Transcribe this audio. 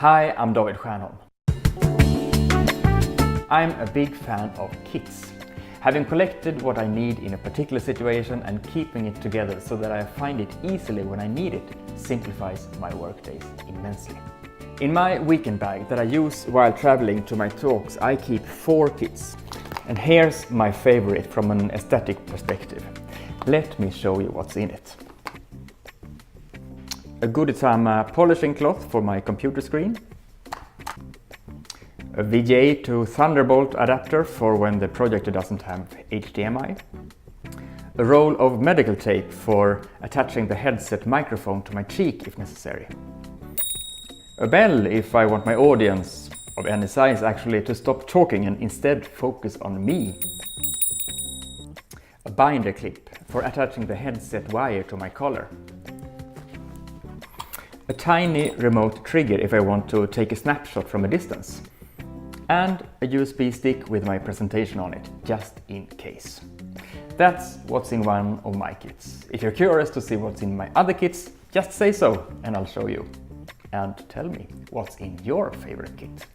Hi, I'm Stiernholm. I'm a big fan of kits. Having collected what I need in a particular situation and keeping it together so that I find it easily when I need it simplifies my workdays immensely. In my weekend bag that I use while traveling to my talks, I keep 4 kits. And here's my favorite from an aesthetic perspective. Let me show you what's in it. A Gooditama polishing cloth for my computer screen. A VGA to Thunderbolt adapter for when the projector doesn't have HDMI. A roll of medical tape for attaching the headset microphone to my cheek if necessary. A bell if I want my audience, of any size actually, to stop talking and instead focus on me. A binder clip for attaching the headset wire to my collar. A tiny remote trigger if I want to take a snapshot from a distance. And a USB stick with my presentation on it, just in case. That's what's in one of my kits. If you're curious to see what's in my other kits, just say so and I'll show you. And tell me what's in your favorite kit.